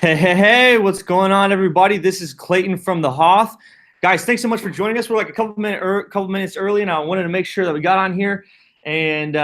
Hey, what's going on, everybody? This is Clayton from the Hoth. Guys, thanks so much for joining us. We're like a couple minutes early, and I wanted to make sure that we got on here and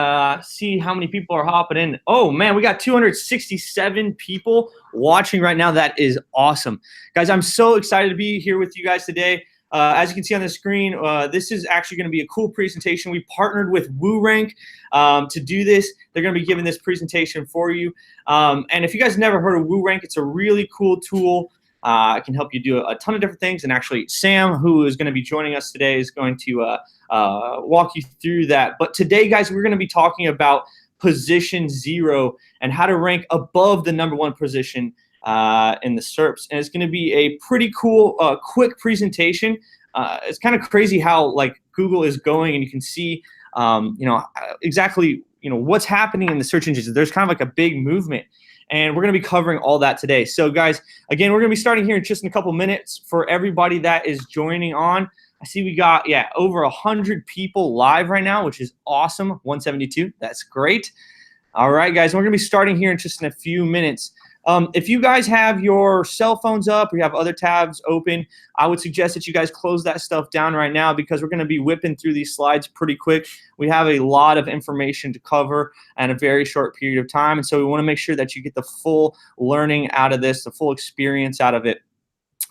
see how many people are hopping in. Oh, man, we got 267 people watching right now. That is awesome. Guys, I'm so excited to be here with you guys today. As you can see on the screen, this is actually going to be a cool presentation. We partnered with WooRank to do this. They're going to be giving this presentation for you. And if you guys never heard of WooRank, it's a really cool tool. It can help you do a ton of different things. And actually, Sam, who is going to be joining us today, is going to walk you through that. But today, guys, we're going to be talking about position 0 and how to rank above the #1 position in the SERPs. And it's going to be a pretty cool, quick presentation. It's kind of crazy how like Google is going, and you can see, exactly, what's happening in the search engines. There's kind of like a big movement, and we're going to be covering all that today. So guys, again, we're going to be starting here in just a couple minutes. For everybody that is joining on, I see we got, over 100 people live right now, which is awesome. 172, that's great. All right, guys, we're going to be starting here in just a few minutes. If you guys have your cell phones up or you have other tabs open, I would suggest that you guys close that stuff down right now, because we're going to be whipping through these slides pretty quick. We have a lot of information to cover in a very short period of time, and so we want to make sure that you get the full learning out of this, the full experience out of it.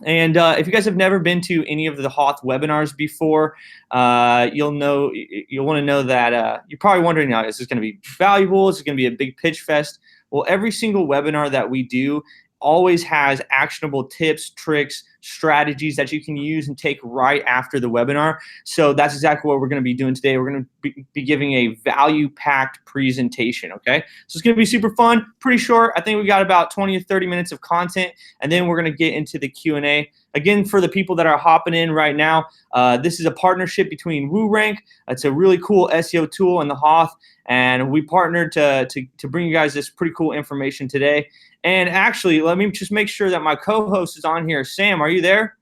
And if you guys have never been to any of the Hoth webinars before, you'll want to know that you're probably wondering, now, is this going to be valuable? Is this going to be a big pitch fest? Well, every single webinar that we do always has actionable tips, tricks, strategies that you can use and take right after the webinar. So that's exactly what we're going to be doing today. We're going to be giving a value-packed presentation, okay? So it's going to be super fun, pretty short. I think we got about 20 to 30 minutes of content, and then we're going to get into the Q&A. Again, for the people that are hopping in right now, this is a partnership between WooRank. It's a really cool SEO tool in the Hoth, and we partnered to bring you guys this pretty cool information today. And actually, let me just make sure that my co-host is on here. Sam, are you there?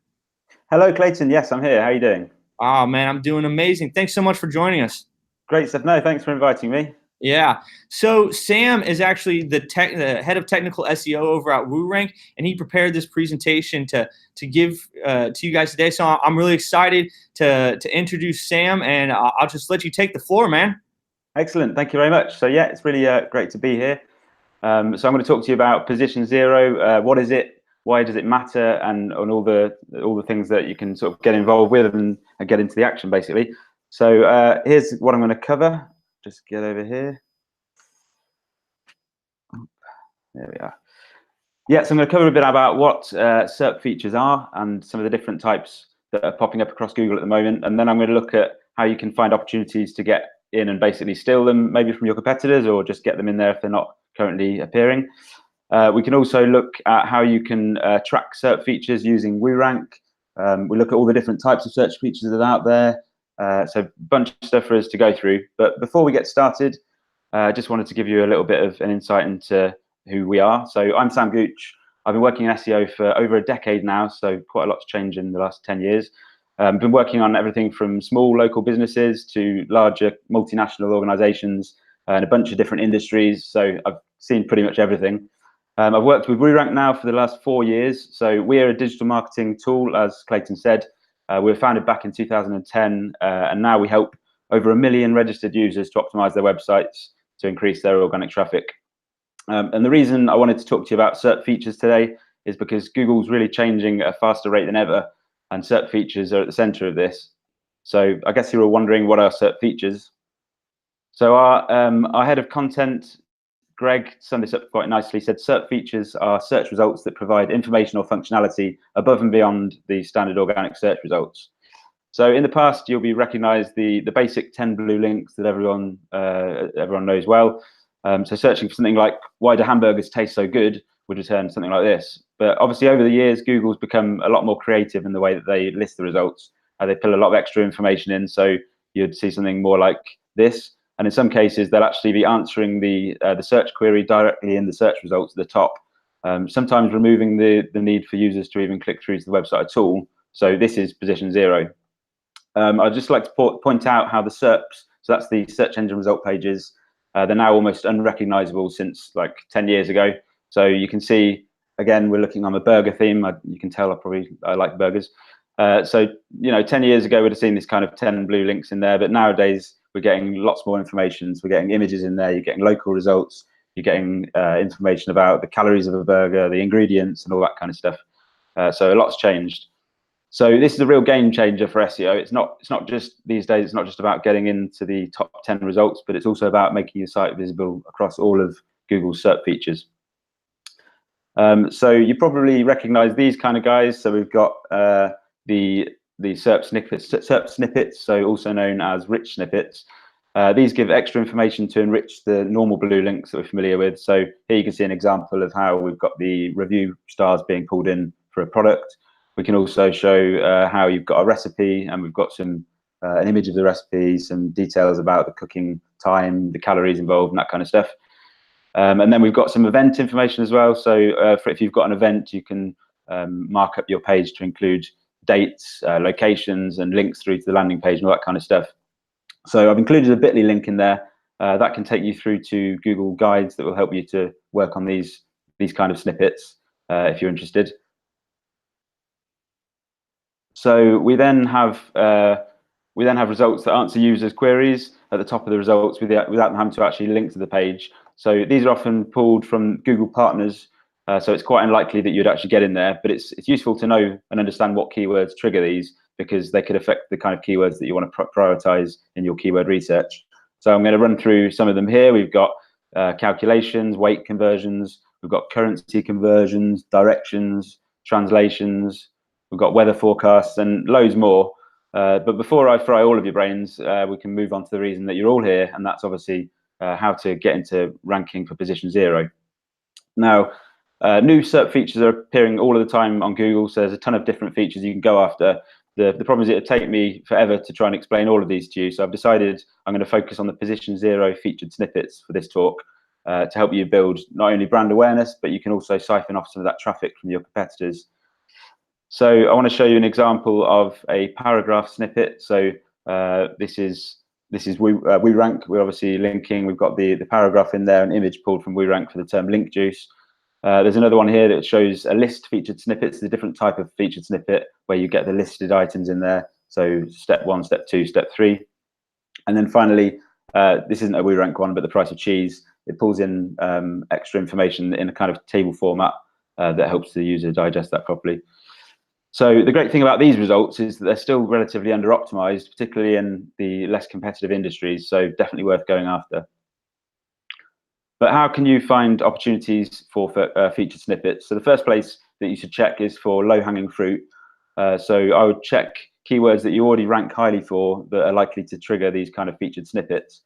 Hello, Clayton. Yes, I'm here. How are you doing? Oh, man, I'm doing amazing. Thanks so much for joining us. Great stuff. No, thanks for inviting me. Yeah. So Sam is actually the head of technical SEO over at WooRank, and he prepared this presentation to give to you guys today. So I'm really excited to introduce Sam, and I'll just let you take the floor, man. Excellent. Thank you very much. So yeah, it's really great to be here. So I'm going to talk to you about position 0. What is it? Why does it matter? And on all the things that you can sort of get involved with and get into the action, basically. So here's what I'm going to cover. Just get over here. There we are. Yeah, so I'm going to cover a bit about what SERP features are and some of the different types that are popping up across Google at the moment. And then I'm going to look at how you can find opportunities to get in and basically steal them, maybe from your competitors, or just get them in there if they're not currently appearing. We can also look at how you can track SERP features using WooRank. We look at all the different types of search features that are out there. So a bunch of stuff for us to go through. But before we get started, I just wanted to give you a little bit of an insight into who we are. So I'm Sam Gooch. I've been working in SEO for over a decade now, so quite a lot's changed in the last 10 years. Been working on everything from small local businesses to larger multinational organizations and a bunch of different industries. So I've seen pretty much everything. I've worked with WooRank now for the last 4 years. So we're a digital marketing tool, as Clayton said. We were founded back in 2010, and now we help over 1 million registered users to optimize their websites to increase their organic traffic. And the reason I wanted to talk to you about SERP features today is because Google's really changing at a faster rate than ever, and SERP features are at the center of this. So I guess you were wondering, what are SERP features? So our head of content, Greg, summed this up quite nicely. He said SERP features are search results that provide information or functionality above and beyond the standard organic search results. So in the past, you'll be recognized the basic 10 blue links that everyone knows well. So searching for something like, why do hamburgers taste so good, would return something like this. But obviously over the years, Google's become a lot more creative in the way that they list the results. They put a lot of extra information in, so you'd see something more like this. And in some cases, they'll actually be answering the search query directly in the search results at the top, sometimes removing the need for users to even click through to the website at all. So this is position 0. I'd just like to point out how the SERPs, so that's the search engine result pages, they're now almost unrecognizable since like 10 years ago. So you can see again, we're looking on the burger theme. You can tell I like burgers. So, 10 years ago, we'd have seen this kind of 10 blue links in there, but nowadays we're getting lots more information. So we're getting images in there, you're getting local results, you're getting information about the calories of a burger, the ingredients, and all that kind of stuff. So a lot's changed. So this is a real game changer for SEO. It's not just these days. It's not just about getting into the top 10 results, but it's also about making your site visible across all of Google's SERP features. So you probably recognize these kind of guys. So we've got the SERP snippets, so also known as rich snippets. These give extra information to enrich the normal blue links that we're familiar with. So here you can see an example of how we've got the review stars being pulled in for a product. We can also show how you've got a recipe, and we've got some an image of the recipe, some details about the cooking time, the calories involved, and that kind of stuff. And then we've got some event information as well. So if you've got an event, you can mark up your page to include dates, locations, and links through to the landing page and all that kind of stuff. So I've included a bit.ly link in there that can take you through to Google Guides that will help you to work on these kind of snippets if you're interested. So we then have results that answer users' queries at the top of the results without them having to actually link to the page. So these are often pulled from Google partners. So it's quite unlikely that you'd actually get in there, but it's useful to know and understand what keywords trigger these, because they could affect the kind of keywords that you want to prioritize in your keyword research. So I'm going to run through some of them here. We've got calculations, weight conversions, we've got currency conversions, directions, translations, we've got weather forecasts, and loads more. But before I fry all of your brains, we can move on to the reason that you're all here, and that's obviously how to get into ranking for position 0. Now, new SERP features are appearing all of the time on Google, so there's a ton of different features you can go after. The problem is it would take me forever to try and explain all of these to you, so I've decided I'm going to focus on the position 0 featured snippets for this talk to help you build not only brand awareness, but you can also siphon off some of that traffic from your competitors. So I want to show you an example of a paragraph snippet. So this is WooRank. We're obviously linking. We've got the paragraph in there, an image pulled from WooRank for the term link juice. There's another one here that shows a list featured snippets, a different type of featured snippet where you get the listed items in there. So step 1, step 2, step 3. And then finally, this isn't a WooRank one, but the price of cheese. It pulls in extra information in a kind of table format that helps the user digest that properly. So the great thing about these results is that they're still relatively under optimized, particularly in the less competitive industries. So definitely worth going after. But how can you find opportunities for featured snippets? So the first place that you should check is for low-hanging fruit. So I would check keywords that you already rank highly for that are likely to trigger these kind of featured snippets.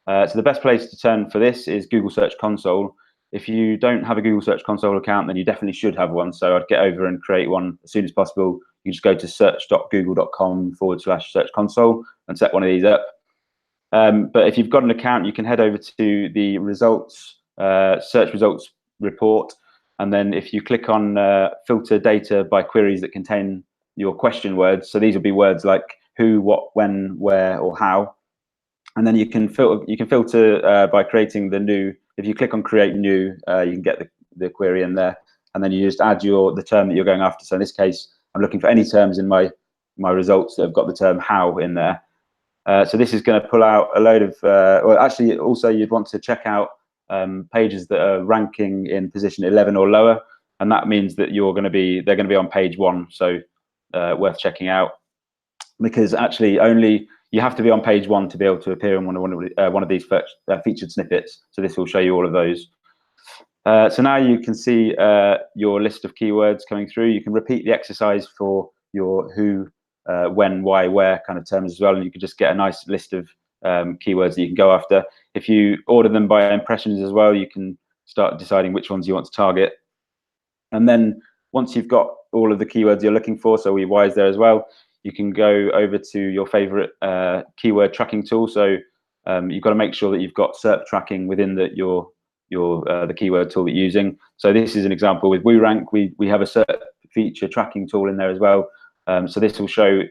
So the best place to turn for this is Google Search Console. If you don't have a Google Search Console account, then you definitely should have one. So I'd get over and create one as soon as possible. You just go to search.google.com/search console and set one of these up. But if you've got an account, you can head over to the results, search results report. And then if you click on filter data by queries that contain your question words, so these will be words like who, what, when, where, or how. And then you can filter by creating the new. If you click on create new, you can get the query in there, and then you just add the term that you're going after. So in this case, I'm looking for any terms in my results that have got the term how in there. So this is going to pull out a load of, well, actually, also you'd want to check out pages that are ranking in position 11 or lower, and that means that they're going to be on page 1. So worth checking out, because actually only you have to be on page 1 to be able to appear in one of these featured snippets. So this will show you all of those. So now you can see your list of keywords coming through. You can repeat the exercise for your who, when, why, where kind of terms as well, and you can just get a nice list of keywords that you can go after. If you order them by impressions as well, you can start deciding which ones you want to target. And then once you've got all of the keywords you're looking for, so why is there as well, you can go over to your favorite keyword tracking tool. So you've got to make sure that you've got SERP tracking within the keyword tool that you're using. So this is an example with WooRank. We have a SERP feature tracking tool in there as well. So this will show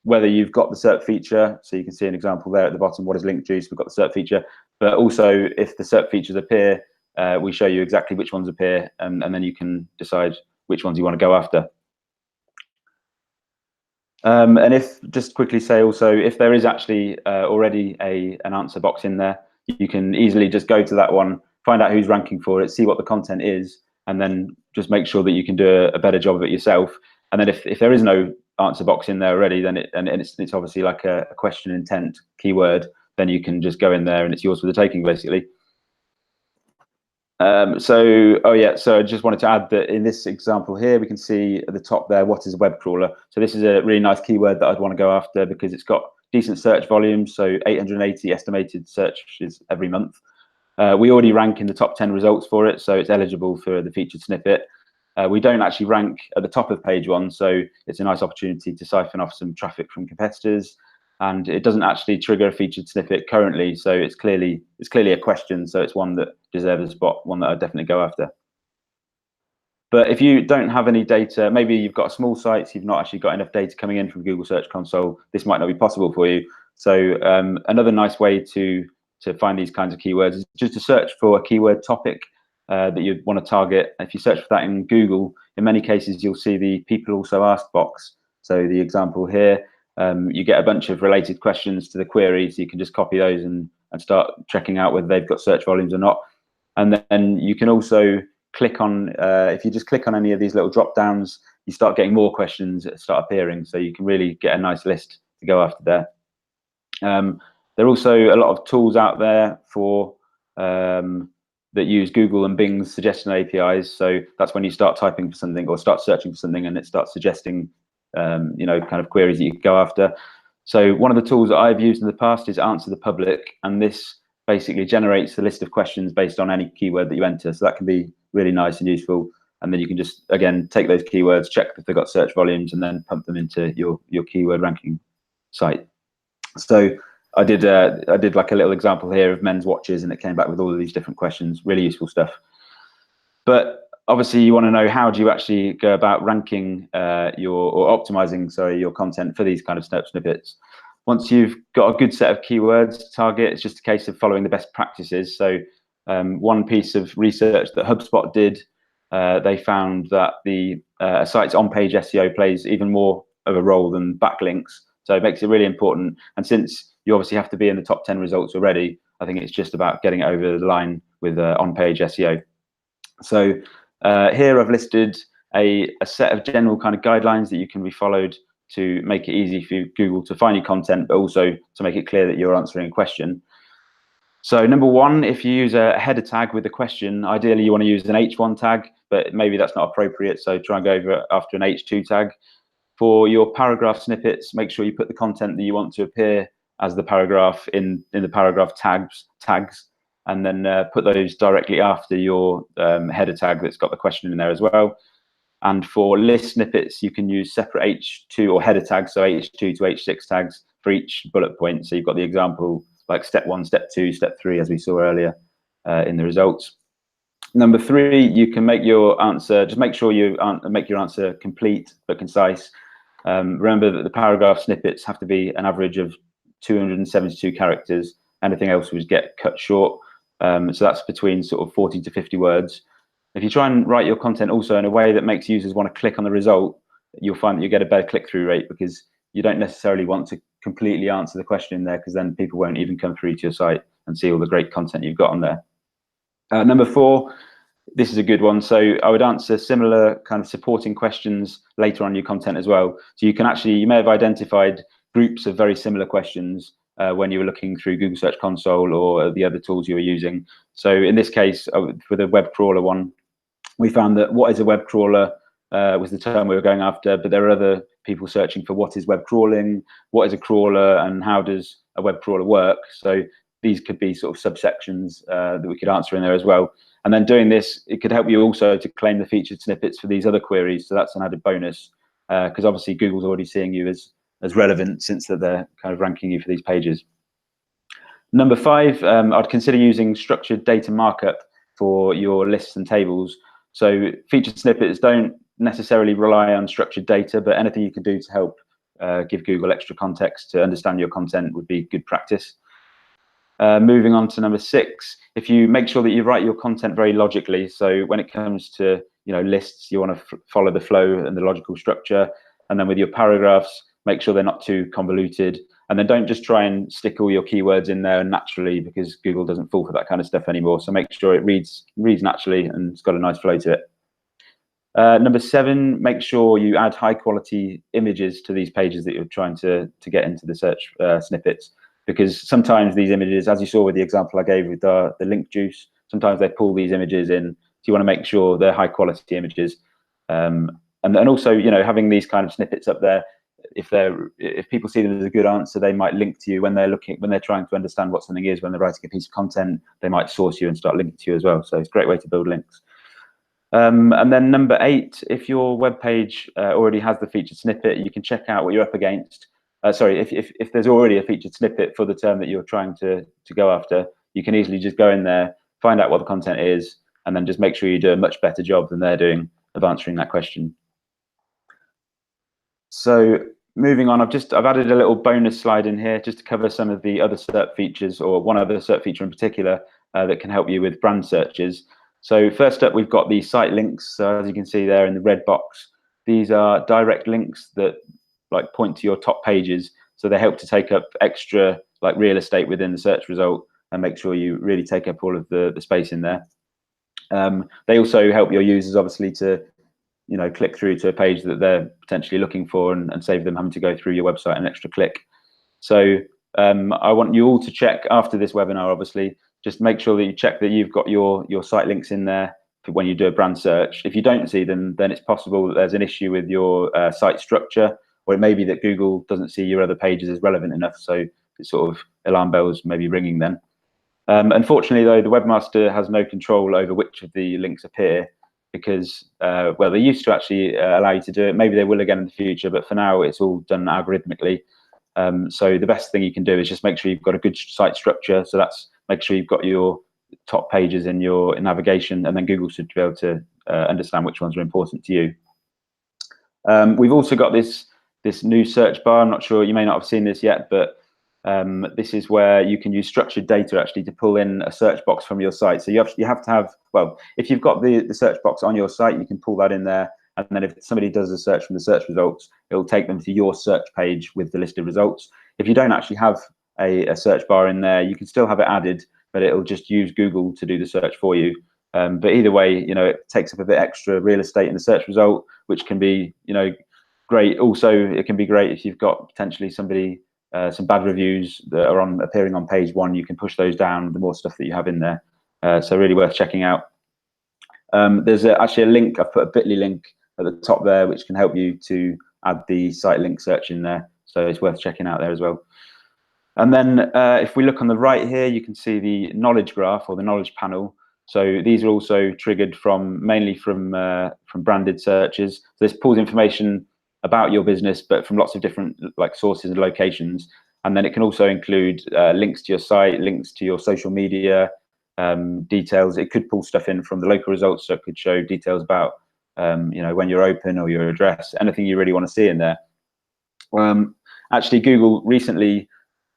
whether you've got the SERP feature. So you can see an example there at the bottom. What is link juice? We've got the SERP feature, but also if the SERP features appear we show you exactly which ones appear, and then you can decide which ones you want to go after. And if, just quickly say also, if there is actually already an answer box in there, you can easily just go to that one, find out who's ranking for it, see what the content is, and then just make sure that you can do a better job of it yourself. And then if there is no answer box in there already, then it's obviously like a question intent keyword, then you can just go in there and it's yours for the taking, basically. So I just wanted to add that in this example here, we can see at the top there, what is a web crawler? So this is a really nice keyword that I'd want to go after because it's got decent search volume, so 880 estimated searches every month. We already rank in the top 10 results for it, so it's eligible for the featured snippet. We don't actually rank at the top of page one, so it's a nice opportunity to siphon off some traffic from competitors. And it doesn't actually trigger a featured snippet currently, so it's clearly a question, so it's one that deserves a spot, one that I'd definitely go after. But if you don't have any data, maybe you've got a small site, so you've not actually got enough data coming in from Google Search Console, this might not be possible for you. So another nice way to find these kinds of keywords is just to search for a keyword topic that you'd want to target. If you search for that in Google, in many cases you'll see the people also asked box. So the example here, you get a bunch of related questions to the query, so you can just copy those and start checking out whether they've got search volumes or not. And then you can also click on, if you just click on any of these little drop downs, you start getting more questions that start appearing, so you can really get a nice list to go after there. There are also a lot of tools out there for that use Google and Bing's suggestion APIs. So that's when you start typing for something or start searching for something, and it starts suggesting kind of queries that you can go after. So one of the tools that I've used in the past is Answer the Public, and this basically generates a list of questions based on any keyword that you enter. So that can be really nice and useful. And then you can just, again, take those keywords, check if they've got search volumes, and then pump them into your keyword ranking site. So I did like a little example here of men's watches, and it came back with all of these different questions, really useful stuff. But obviously you want to know, how do you actually go about ranking or optimizing, your content for these kind of snippets. Once you've got a good set of keywords to target, it's just a case of following the best practices. So one piece of research that HubSpot did, they found that the site's on-page SEO plays even more of a role than backlinks. So it makes it really important. And since you obviously have to be in the top 10 results already, I think it's just about getting it over the line with on-page SEO. So here I've listed a set of general kind of guidelines that you can be followed to make it easy for Google to find your content, but also to make it clear that you're answering a question. So number one, if you use a header tag with a question, ideally you want to use an H1 tag, but maybe that's not appropriate, so try and go over after an H2 tag. For your paragraph snippets, make sure you put the content that you want to appear as the paragraph in the paragraph tags, and then put those directly after your header tag that's got the question in there as well. And for list snippets, you can use separate H2 or header tags, so H2 to H6 tags for each bullet point. So you've got the example like step 1, step 2, step 3, as we saw earlier in the results. Number 3, you can make your answer, just make sure you make your answer complete but concise. Remember that the paragraph snippets have to be an average of 272 characters. Anything else would get cut short. So that's between sort of 40 to 50 words. If you try and write your content also in a way that makes users want to click on the result, you'll find that you get a better click-through rate, because you don't necessarily want to completely answer the question in there, because then people won't even come through to your site and see all the great content you've got on there. Number 4, this is a good one. So I would answer similar kind of supporting questions later on in your content as well. So you can actually, you may have identified groups of very similar questions when you were looking through Google Search Console or the other tools you were using. So in this case, for the web crawler one, we found that what is a web crawler was the term we were going after, but there are other people searching for what is web crawling, what is a crawler, and how does a web crawler work. So these could be sort of subsections that we could answer in there as well. And then doing this, it could help you also to claim the featured snippets for these other queries. So that's an added bonus, because obviously Google's already seeing you as relevant, since that they're kind of ranking you for these pages. Number 5, I'd consider using structured data markup for your lists and tables. So featured snippets don't necessarily rely on structured data, but anything you can do to help give Google extra context to understand your content would be good practice. Moving on to number 6, if you make sure that you write your content very logically, so when it comes to lists, you want to follow the flow and the logical structure, and then with your paragraphs, make sure they're not too convoluted, and then don't just try and stick all your keywords in there naturally, because Google doesn't fall for that kind of stuff anymore. So make sure it reads naturally and it's got a nice flow to it. Number 7, make sure you add high quality images to these pages that you're trying to get into the search snippets, because sometimes these images, as you saw with the example I gave with the link juice, sometimes they pull these images in. So you want to make sure they're high quality images. And also, having these kind of snippets up there, if people see them as a good answer, they might link to you when they're trying to understand what something is. When they're writing a piece of content, they might source you and start linking to you as well. So it's a great way to build links. And then number 8, if your web page already has the featured snippet, you can check out what you're up against. If there's already a featured snippet for the term that you're trying to go after, you can easily just go in there, find out what the content is, and then just make sure you do a much better job than they're doing of answering that question. So moving on, I've added a little bonus slide in here just to cover some of the other SERP features, or one other SERP feature in particular that can help you with brand searches. So first up, we've got the site links. So as you can see there in the red box, these are direct links that point to your top pages. So they help to take up extra real estate within the search result and make sure you really take up all of the space in there. They also help your users obviously to click through to a page that they're potentially looking for and save them having to go through your website an extra click. So I want you all to check after this webinar, obviously, just make sure that you check that you've got your site links in there for when you do a brand search. If you don't see them, then it's possible that there's an issue with your site structure, or it may be that Google doesn't see your other pages as relevant enough. So it's sort of alarm bells maybe ringing then. Unfortunately, though, the webmaster has no control over which of the links appear, because well, they used to actually allow you to do it. Maybe they will again in the future, but for now it's all done algorithmically. So the best thing you can do is just make sure you've got a good site structure. So that's make sure you've got your top pages in your navigation, and then Google should be able to understand which ones are important to you. We've also got this new search bar. I'm not sure, you may not have seen this yet, but this is where you can use structured data actually to pull in a search box from your site. So you have to have, well, if you've got the search box on your site, you can pull that in there. And then if somebody does a search from the search results, it'll take them to your search page with the listed results. If you don't actually have a search bar in there, you can still have it added, but it'll just use Google to do the search for you. But either way, it takes up a bit extra real estate in the search result, which can be, great. Also, it can be great if you've got potentially somebody, some bad reviews that are appearing on page 1. You can push those down the more stuff that you have in there. So really worth checking out. There's actually a link. I've put a bit.ly link at the top there, which can help you to add the site link search in there. So it's worth checking out there as well. And then if we look on the right here, you can see the knowledge graph or the knowledge panel. So these are also triggered mainly from branded searches. So this pulls information about your business, but from lots of different sources and locations. And then it can also include links to your site, links to your social media, details. It could pull stuff in from the local results, so it could show details about when you're open or your address, anything you really want to see in there. Actually, Google recently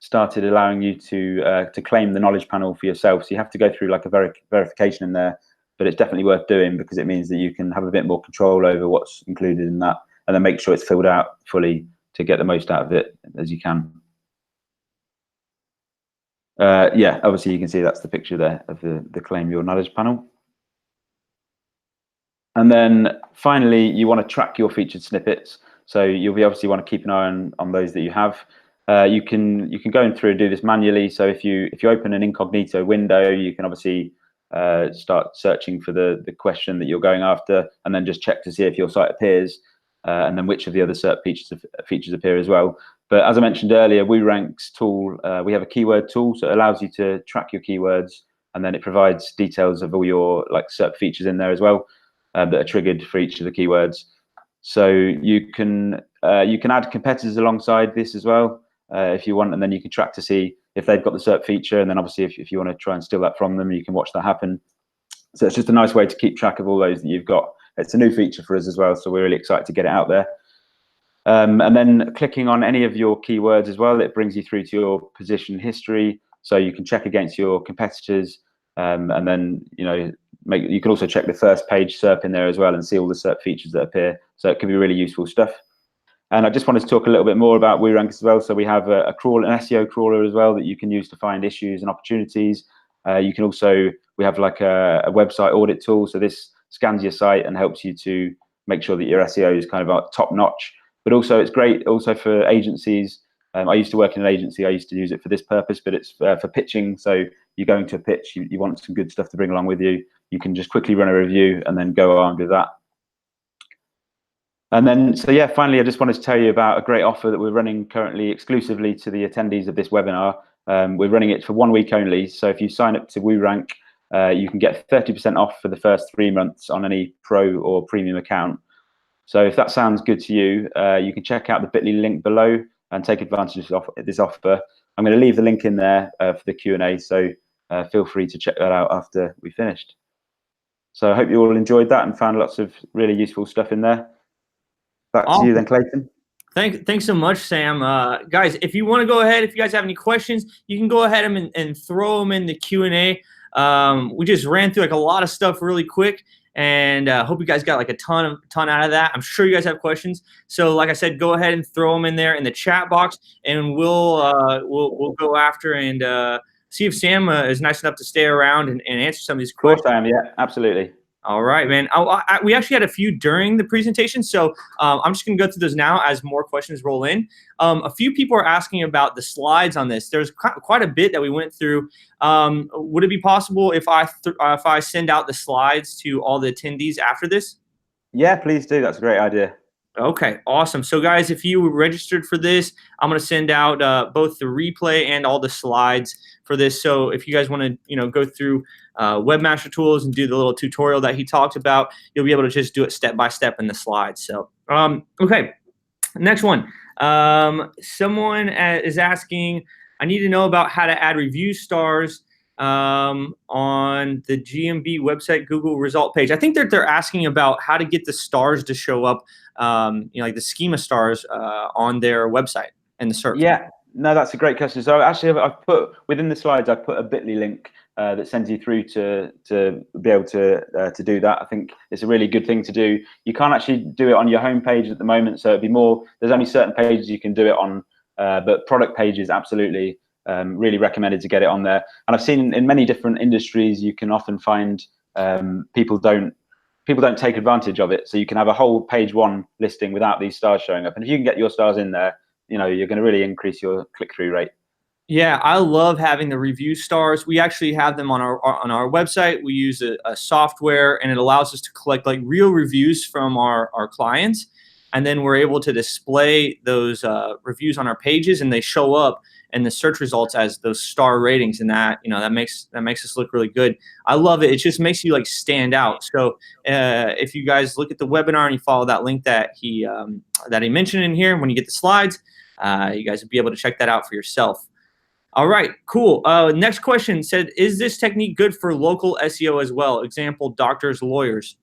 started allowing you to claim the knowledge panel for yourself. So you have to go through a verification in there, but it's definitely worth doing because it means that you can have a bit more control over what's included in that, and then make sure it's filled out fully to get the most out of it as you can. Yeah, obviously you can see that's the picture there of the claim your knowledge panel. And then finally, you want to track your featured snippets. So you'll obviously want to keep an eye on those that you have. You can go in through and do this manually. So if you open an incognito window, you can obviously start searching for the question that you're going after, and then just check to see if your site appears, and then which of the other SERP features appear as well. But as I mentioned earlier, WooRank's tool, we have a keyword tool, so it allows you to track your keywords, and then it provides details of all your SERP features in there as well that are triggered for each of the keywords. So you can add competitors alongside this as well if you want, and then you can track to see if they've got the SERP feature, and then obviously if you want to try and steal that from them, you can watch that happen. So it's just a nice way to keep track of all those that you've got. It's a new feature for us as well, so we're really excited to get it out there. And then clicking on any of your keywords as well, it brings you through to your position history. so you can check against your competitors, and then you can also check the first page SERP in there as well and see all the SERP features that appear. So it can be really useful stuff. And I just wanted to talk a little bit more about WooRank as well. So we have an SEO crawler as well that you can use to find issues and opportunities. You can also, we have like a website audit tool. So this scans your site and helps you to make sure that your SEO is kind of top notch. But also it's great also for agencies. I used to work in an agency. I used to use it for this purpose, but it's for pitching. So you're going to a pitch, you want some good stuff to bring along with you. You can just quickly run a review and then go on with that. And then, so yeah, finally, I just wanted to tell you about a great offer that we're running currently exclusively to the attendees of this webinar. We're running it for 1 week only. So if you sign up to WooRank, you can get 30% off for the first 3 months on any pro or premium account. So if that sounds good to you, you can check out the bit.ly link below and take advantage of this offer. I'm going to leave the link in there for the Q&A, so feel free to check that out after we finished. So I hope you all enjoyed that and found lots of really useful stuff in there. Back to you then, Clayton. Thanks so much, Sam. Guys, if you want to go ahead, if you guys have any questions, you can go ahead and throw them in the Q&A. We just ran through like a lot of stuff really quick, and hope you guys got like a ton out of that. I'm sure you guys have questions. So like I said, go ahead and throw them in there in the chat box, and we'll go after and see if Sam is nice enough to stay around and answer some of these questions. Of course I am, yeah, absolutely. All right, man. We actually had a few during the presentation, so I'm just going to go through those now as more questions roll in. A few people are asking about the slides on this. There's quite a bit that we went through. Would it be possible if I send out the slides to all the attendees after this? Yeah, please do. That's a great idea. Okay, awesome. So guys, if you registered for this, I'm going to send out both the replay and all the slides for this. So if you guys want to, go through Webmaster Tools and do the little tutorial that he talked about, you'll be able to just do it step by step in the slides. So, okay, next one. Someone is asking, I need to know about how to add review stars on the GMB website Google result page. I think that they're asking about how to get the stars to show up, like the schema stars on their website and the search. Yeah, no, that's a great question. So actually, I've put within the slides, I've put a bit.ly link that sends you through to be able to do that. I think it's a really good thing to do. You can't actually do it on your home page at the moment, so it'd be more. There's only certain pages you can do it on, but product pages absolutely. Really recommended to get it on there. And I've seen in many different industries, you can often find people don't take advantage of it. So you can have a whole page 1 listing without these stars showing up. And if you can get your stars in there, you're going to really increase your click-through rate. Yeah, I love having the review stars. We actually have them on our website. We use a software, and it allows us to collect like real reviews from our clients, and then we're able to display those reviews on our pages, and they show up in the search results as those star ratings, and that that makes us look really good. I love it. It just makes you like stand out. So if you guys look at the webinar and you follow that link that he mentioned in here, when you get the slides, you guys will be able to check that out for yourself. All right, cool. Next question said, is this technique good for local SEO as well? Example, doctors, lawyers.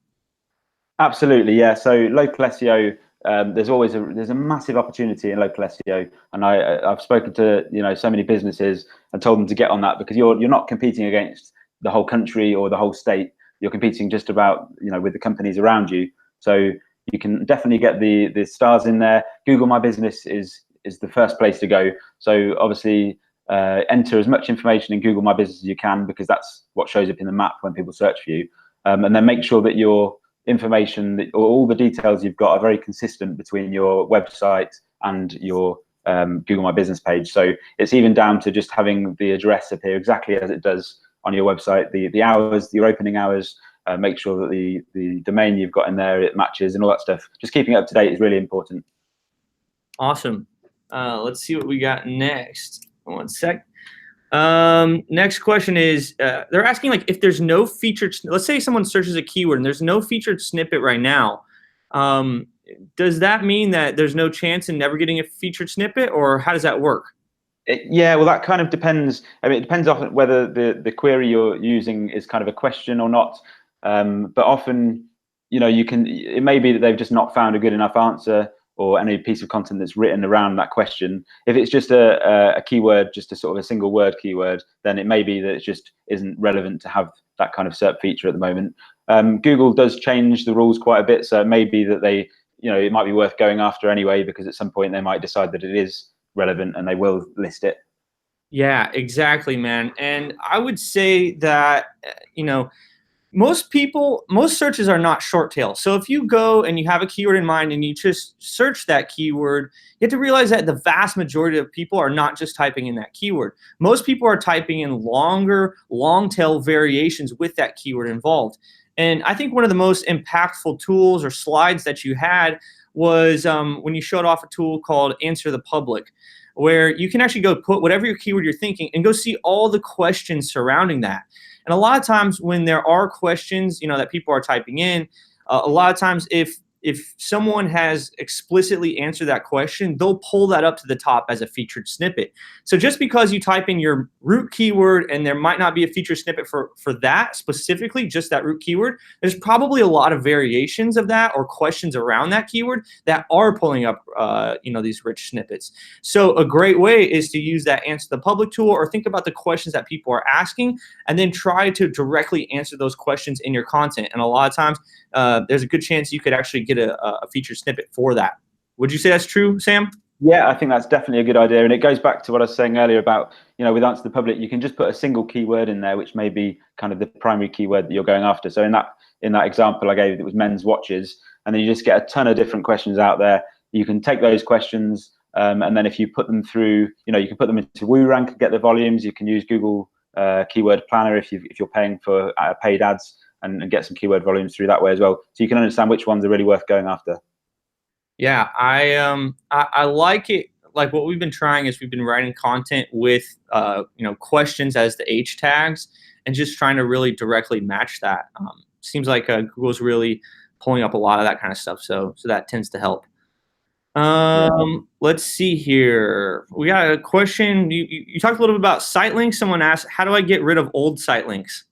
Absolutely, yeah. So local SEO. There's a massive opportunity in local SEO, and I've spoken to so many businesses and told them to get on that, because you're not competing against the whole country or the whole state. You're competing just about with the companies around you. So you can definitely get the stars in there. Google My Business is the first place to go. So obviously enter as much information in Google My Business as you can, because that's what shows up in the map when people search for you, and then make sure that your information or all the details you've got are very consistent between your website and your Google My Business page. So it's even down to just having the address appear exactly as it does on your website, the hours, your opening hours, make sure that the domain you've got in there, it matches and all that stuff. Just keeping it up to date is really important. Awesome. Let's see what we got next. One sec. Next question is, they're asking like if there's no featured, let's say someone searches a keyword and there's no featured snippet right now. Does that mean that there's no chance in never getting a featured snippet, or how does that work? Yeah, well, that kind of depends. I mean, it depends on whether the query you're using is kind of a question or not. But often, it may be that they've just not found a good enough answer. or any piece of content that's written around that question. If it's just a keyword, just a sort of a single word keyword, then it may be that it just isn't relevant to have that kind of SERP feature at the moment. Google does change the rules quite a bit, so it may be that they, it might be worth going after anyway, because at some point they might decide that it is relevant and they will list it. Yeah, exactly, man. And I would say that, most searches are not short tail. So if you go and you have a keyword in mind and you just search that keyword, you have to realize that the vast majority of people are not just typing in that keyword. Most people are typing in longer, long tail variations with that keyword involved. And I think one of the most impactful tools or slides that you had was when you showed off a tool called Answer the Public, where you can actually go put whatever your keyword you're thinking and go see all the questions surrounding that. And a lot of times when there are questions, that people are typing in, a lot of times if someone has explicitly answered that question, they'll pull that up to the top as a featured snippet. So just because you type in your root keyword and there might not be a featured snippet for that specifically, just that root keyword, there's probably a lot of variations of that or questions around that keyword that are pulling up these rich snippets. So a great way is to use that Answer the Public tool, or think about the questions that people are asking and then try to directly answer those questions in your content. And a lot of times there's a good chance you could actually get a featured snippet for that. Would you say that's true, Sam? Yeah, I think that's definitely a good idea. And it goes back to what I was saying earlier about, with Answer the Public, you can just put a single keyword in there, which may be kind of the primary keyword that you're going after. So in that example I gave, it was men's watches, and then you just get a ton of different questions out there. You can take those questions, and then if you put them through, you can put them into WooRank and get the volumes. You can use Google Keyword Planner if you're paying for paid ads, and get some keyword volumes through that way as well. So you can understand which ones are really worth going after. Yeah, I like it. Like what we've been trying is we've been writing content with questions as the H tags, and just trying to really directly match that. Seems like Google's really pulling up a lot of that kind of stuff, so that tends to help. Let's see here. We got a question. You talked a little bit about site links. Someone asked, how do I get rid of old site links?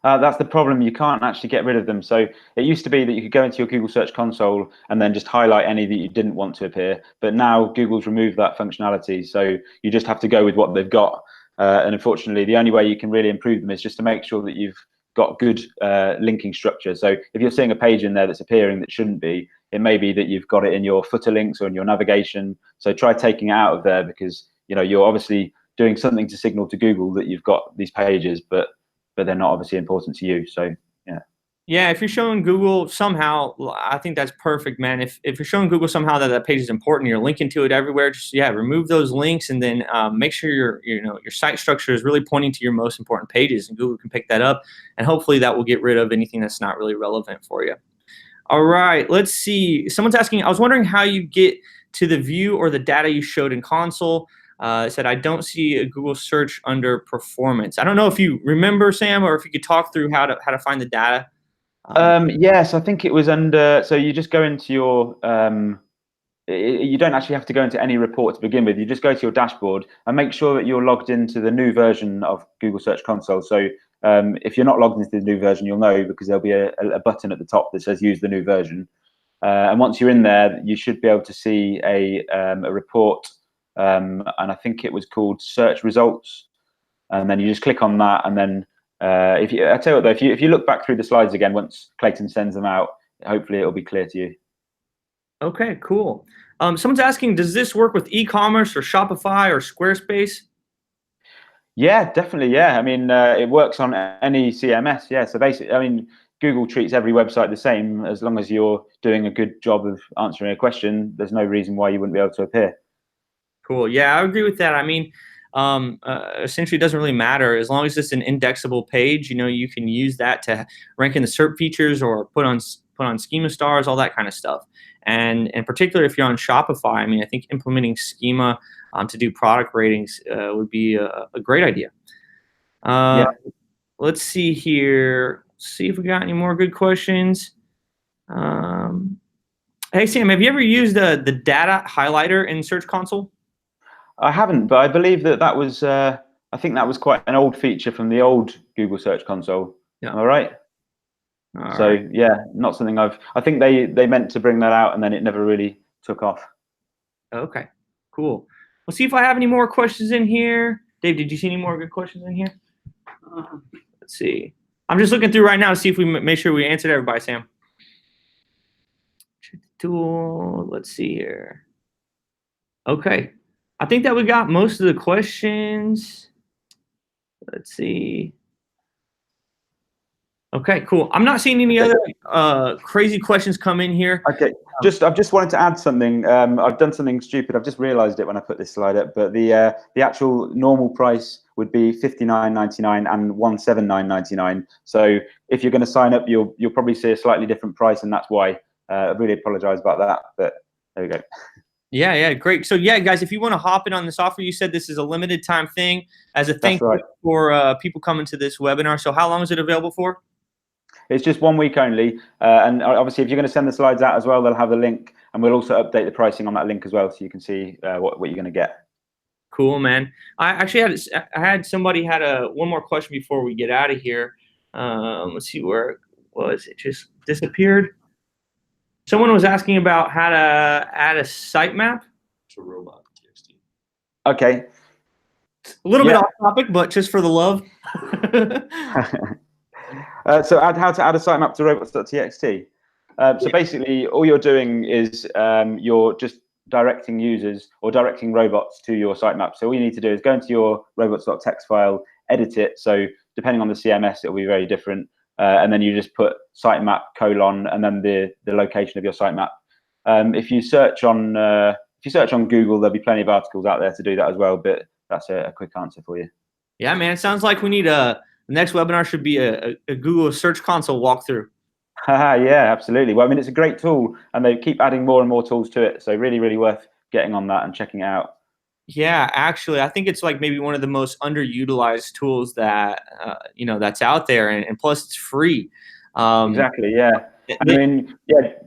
That's the problem. You can't actually get rid of them. So it used to be that you could go into your Google Search Console and then just highlight any that you didn't want to appear. But now Google's removed that functionality. So you just have to go with what they've got. And unfortunately, the only way you can really improve them is just to make sure that you've got good linking structure. So if you're seeing a page in there that's appearing that shouldn't be, it may be that you've got it in your footer links or in your navigation. So try taking it out of there, because you're obviously doing something to signal to Google that you've got these pages, but they're not obviously important to you. So yeah, if you're showing Google somehow, I think that's perfect, man. If you're showing Google somehow that page is important, you're linking to it everywhere, just remove those links, and then make sure your site structure is really pointing to your most important pages, and Google can pick that up, and hopefully that will get rid of anything that's not really relevant for you. All right, let's see. Someone's asking, I was wondering how you get to the view or the data you showed in console. It said, I don't see a Google search under performance. I don't know if you remember, Sam, or if you could talk through how to find the data. Yes, I think it was under, so you just go into your, you don't actually have to go into any report to begin with. You just go to your dashboard and make sure that you're logged into the new version of Google Search Console. So if you're not logged into the new version, you'll know, because there'll be a button at the top that says use the new version. And once you're in there, you should be able to see a report, and I think it was called Search Results. And then you just click on that, and then I tell you what though, if you look back through the slides again once Clayton sends them out, hopefully it'll be clear to you. Okay, cool. Someone's asking, does this work with e-commerce or Shopify or Squarespace? Yeah, definitely. Yeah, I mean, it works on any CMS. Yeah, so basically, I mean, Google treats every website the same. As long as you're doing a good job of answering a question, there's no reason why you wouldn't be able to appear. Cool. Yeah, I agree with that. I mean, essentially, it doesn't really matter as long as it's an indexable page. You can use that to rank in the SERP features or put on schema stars, all that kind of stuff. And in particular, if you're on Shopify, I mean, I think implementing schema to do product ratings would be a great idea. Yeah. Let's see here. See if we got any more good questions. Hey, Sam, have you ever used the data highlighter in Search Console? I haven't, but I believe that was, I think that was quite an old feature from the old Google Search Console. Yeah. All right. So yeah, not something I think they meant to bring that out, and then it never really took off. Okay, cool. We'll see if I have any more questions in here. Dave, did you see any more good questions in here? Let's see. I'm just looking through right now to see if we make sure we answered everybody, Sam. Check the tool. Let's see here. Okay. I think that we got most of the questions. Let's see. Okay, cool. I'm not seeing any other crazy questions come in here. Okay, I've just wanted to add something. I've done something stupid. I've just realised it when I put this slide up. But the actual normal price would be $59.99 and $179.99. So if you're going to sign up, you'll probably see a slightly different price, and that's why. I really apologise about that. But there we go. Yeah, great. So yeah, guys, if you want to hop in on this offer, you said this is a limited time thing as a thank you for people coming to this webinar. So how long is it available for? It's just 1 week only, and obviously if you're going to send the slides out as well, they'll have the link, and we'll also update the pricing on that link as well, so you can see what you're going to get. Cool, man. I actually had somebody had one more question before we get out of here. Let's see, where it was. It just disappeared. Someone was asking about how to add a sitemap to Robots Txt. Okay. A little bit off topic, but just for the love. So how to add a sitemap to Robots.txt. So basically, all you're doing is you're just directing users or directing robots to your sitemap. So all you need to do is go into your robots.txt file, edit it. So depending on the CMS, it'll be very different. And then you just put sitemap : and then the location of your sitemap. If you search on Google, there'll be plenty of articles out there to do that as well. But that's a quick answer for you. Yeah, man. It sounds like we need the next webinar should be a Google Search Console walkthrough. Yeah, absolutely. Well, I mean, it's a great tool, and they keep adding more and more tools to it. So really, really worth getting on that and checking it out. Yeah, actually, I think it's like maybe one of the most underutilized tools that that's out there, and plus it's free. Exactly. Yeah. I mean,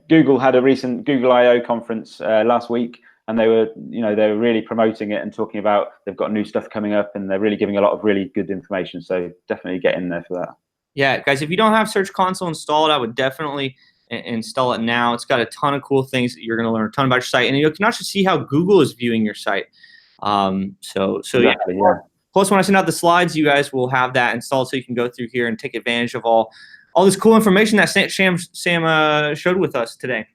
Google had a recent Google I/O conference last week, and they were really promoting it and talking about they've got new stuff coming up, and they're really giving a lot of really good information. So definitely get in there for that. Yeah, guys, if you don't have Search Console installed, I would definitely install it now. It's got a ton of cool things that you're going to learn a ton about your site, and you can actually see how Google is viewing your site. Exactly, yeah. Plus, when I send out the slides, you guys will have that installed, so you can go through here and take advantage of all this cool information that Sam showed with us today.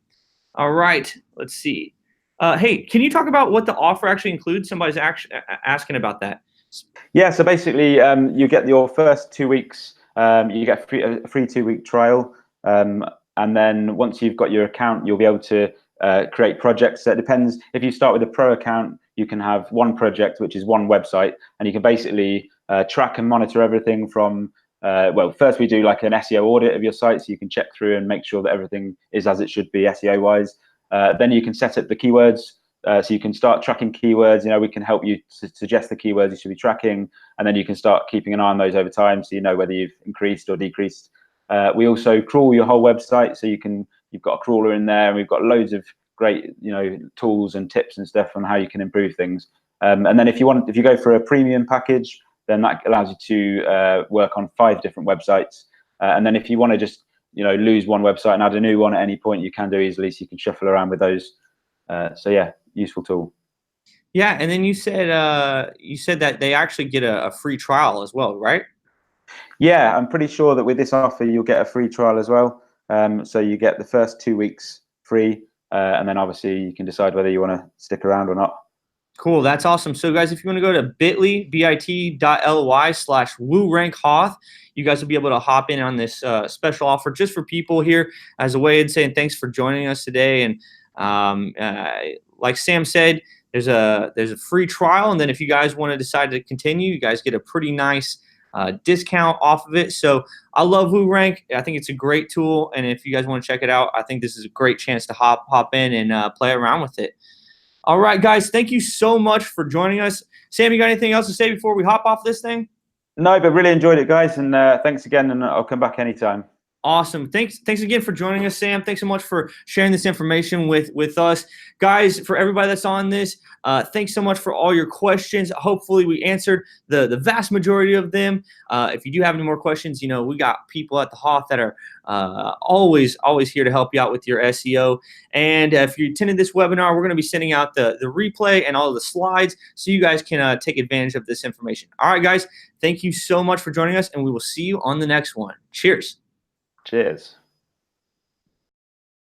All right, let's see. Hey, can you talk about what the offer actually includes? Somebody's actually asking about that. Yeah, so basically, you get your first 2 weeks. You get a free 2-week trial, and then once you've got your account, you'll be able to create projects. So it depends. If you start with a pro account, you can have one project, which is one website, and you can basically track and monitor everything from, well, first we do like an SEO audit of your site, so you can check through and make sure that everything is as it should be SEO-wise. Then you can set up the keywords, so you can start tracking keywords. We can help you to suggest the keywords you should be tracking, and then you can start keeping an eye on those over time, so you know whether you've increased or decreased. We also crawl your whole website, so you've got a crawler in there, and we've got loads of great tools and tips and stuff on how you can improve things. And then if you go for a premium package, then that allows you to work on 5 different websites. And then if you want to just lose one website and add a new one at any point, you can do easily, so you can shuffle around with those. So yeah, useful tool. Yeah, and then you said that they actually get a free trial as well, right? Yeah, I'm pretty sure that with this offer you'll get a free trial as well. So you get the first 2 weeks free, and then obviously you can decide whether you want to stick around or not. Cool, that's awesome. So guys, if you want to go to bit.ly/WooRankHoth, you guys will be able to hop in on this special offer just for people here as a way of saying thanks for joining us today. And like Sam said, there's a free trial, and then if you guys want to decide to continue, you guys get a pretty nice discount off of it. So I love WooRank. I think it's a great tool, and if you guys want to check it out, I think this is a great chance to hop in and play around with it. All right, guys, thank you so much for joining us. Sam, you got anything else to say before we hop off this thing? No, but really enjoyed it, guys, and thanks again, and I'll come back anytime. Awesome. Thanks again for joining us, Sam. Thanks so much for sharing this information with us. Guys, for everybody that's on this, thanks so much for all your questions. Hopefully we answered the vast majority of them. If you do have any more questions, we got people at the Hoth that are always here to help you out with your SEO. And if you attended this webinar, we're going to be sending out the replay and all of the slides so you guys can take advantage of this information. All right, guys, thank you so much for joining us, and we will see you on the next one. Cheers. Cheers.